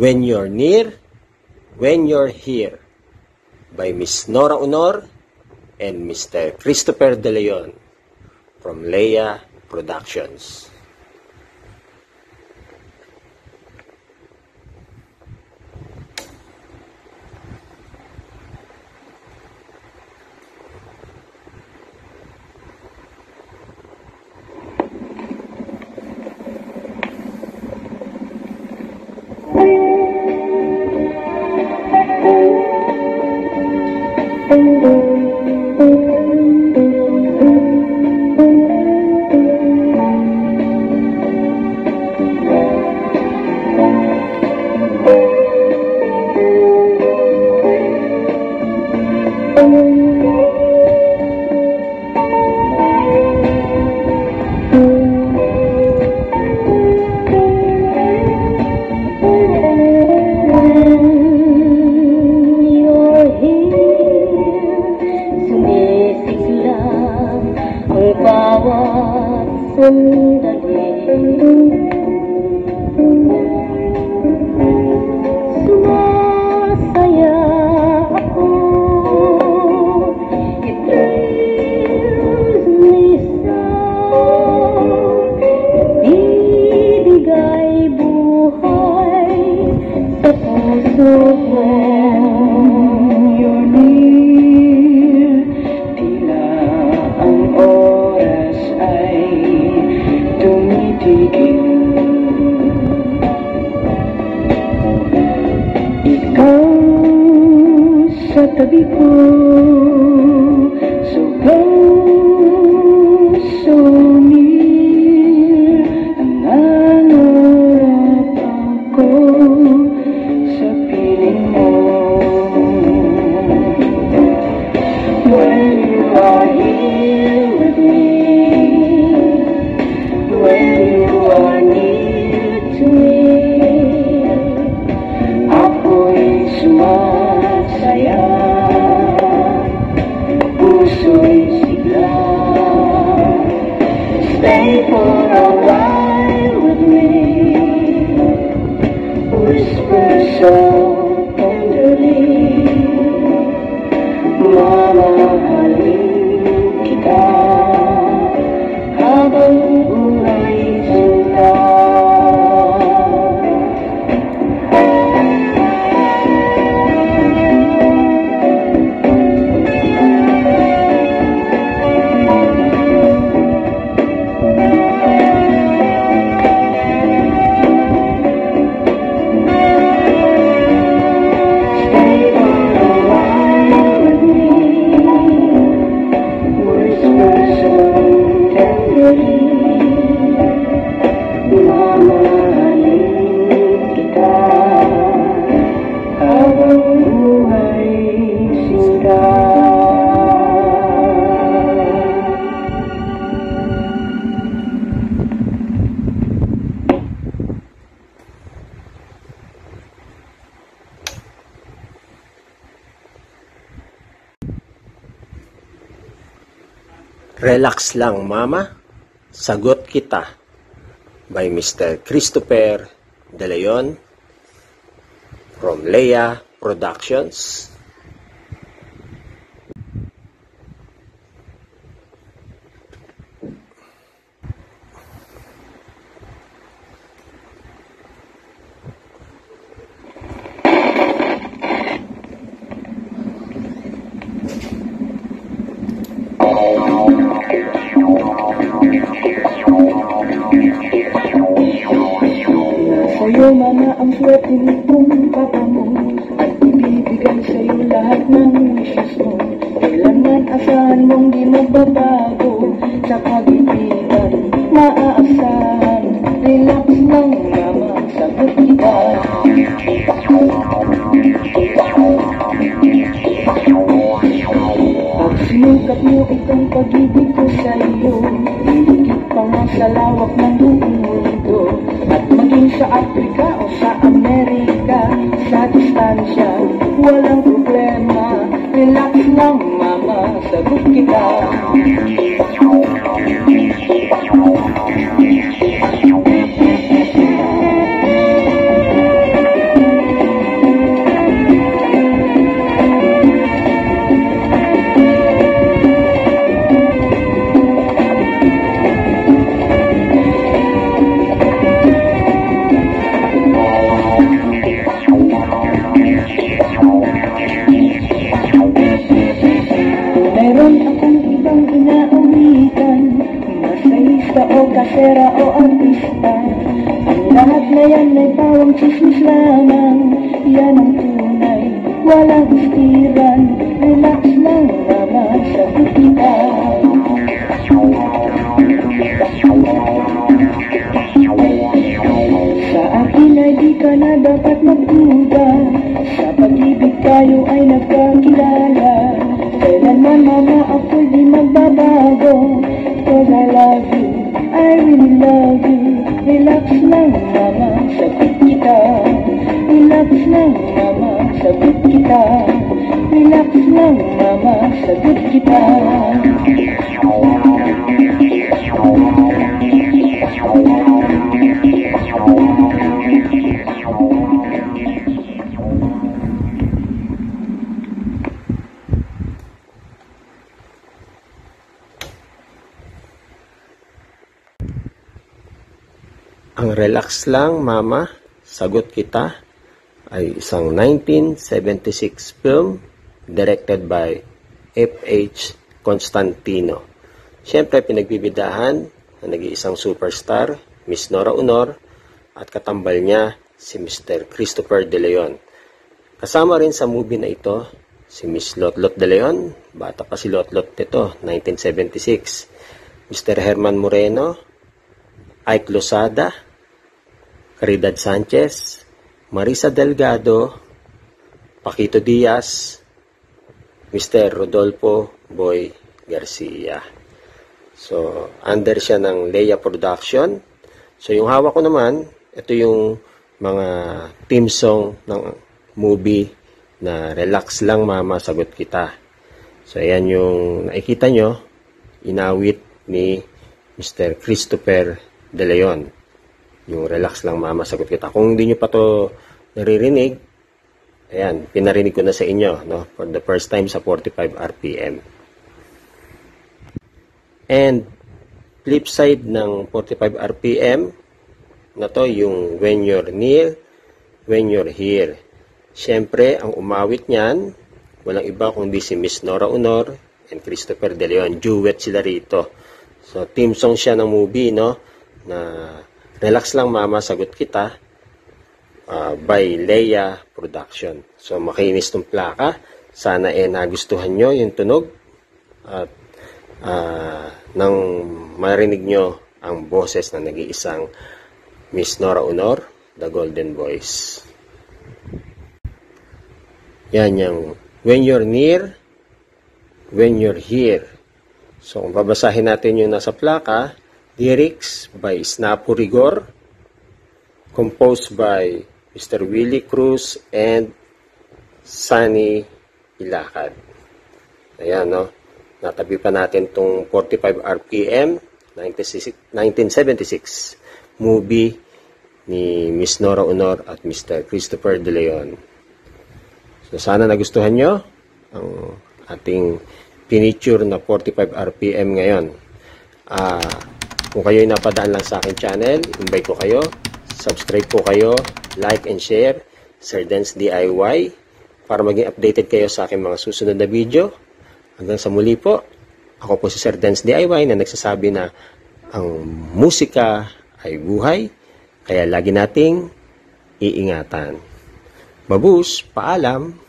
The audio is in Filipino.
When You're Near, When You're Here by Miss Nora Honor and Mr. Christopher De Leon from Leia Productions. Relax lang mama, sagot kita by Mr. Christopher De Leon from Leia Productions. Sa'yo mama ang swerte nitong papa mo at ibibigay sa'yo lahat ng wishes mo. Kailangan asahan mong di magbabago sa pag-ibigan maaasahan. Relax lang mama, sagot kita. Pag sinukat mo itong pag-ibig ko sa'yo, higit pa nga sa lawak ng buong mundo. At maging sa Africa o sa Amerika, sa distansya, walang problema. Relax lang mama, sagot kita. bida o artista. Ang lahat na yan may pawang chismis lamang. Yan ang tunay, walang istiran. Relax lang mama, sagot kita. Sa akin ay di ka na dapat magduda. Sa pag-ibig tayo ay nagkakilala. Kailanman mama ako'y di magbabago. Cause I love you, I really love you. Relax lang mama, sagot kita. Relax lang mama, sagot kita. Relax lang mama, sagot kita. Ang Relax Lang Mama, Sagot Kita ay isang 1976 film directed by F.H. Constantino. Siyempre, pinagbibidahan na nag-iisang superstar, Miss Nora Aunor, at katambal niya si Mr. Christopher De Leon. Kasama rin sa movie na ito si Miss Lotlot De Leon, bata pa si Lotlot nito, 1976. Mr. Herman Moreno, Ike Losada, Caridad Sanchez, Marisa Delgado, Paquito Diaz, Mr. Rodolfo Boy Garcia. So, under siya ng Leia Production. So, yung hawak ko naman, ito yung mga theme song ng movie na Relax Lang Mama, Sagot Kita. So, ayan yung nakikita nyo, inawit ni Mr. Christopher De Leon. Yung Relax Lang Mama, Sagot Kita. Kung hindi nyo pa to naririnig, ayan, pinarinig ko na sa inyo, no? For the first time sa 45 RPM. And, flip side ng 45 RPM, na to, yung When You're Near, When You're Here. Siyempre, ang umawit niyan, walang iba kundi si Miss Nora Aunor and Christopher De Leon. Duet sila rito. So, theme song siya ng movie, no? Na Relax Lang Mama, Sagot Kita by Leia Production. So, makinis tong plaka. Sana nagustuhan nyo yung tunog at nang marinig nyo ang boses na nag-iisang Miss Nora Aunor, The Golden Voice. Yan yung When You're Near, When You're Here. So, kung babasahin natin yung nasa plaka, lyrics by Snapu Rigor, composed by Mr. Willie Cruz and Sunny Ilacad. Ayan, no? Natabi pa natin itong 45 RPM, 1976 movie ni Miss Nora Aunor at Mr. Christopher De Leon. So, sana nagustuhan nyo ang ating piniture na 45 RPM ngayon. Kung kayo'y napadaan lang sa akin channel, invite ko kayo, subscribe po kayo, like and share, Sir Dance DIY, para maging updated kayo sa aking mga susunod na video. Hanggang sa muli po, ako po si Sir Dance DIY na nagsasabi na ang musika ay buhay, kaya lagi nating iingatan. Babus, paalam!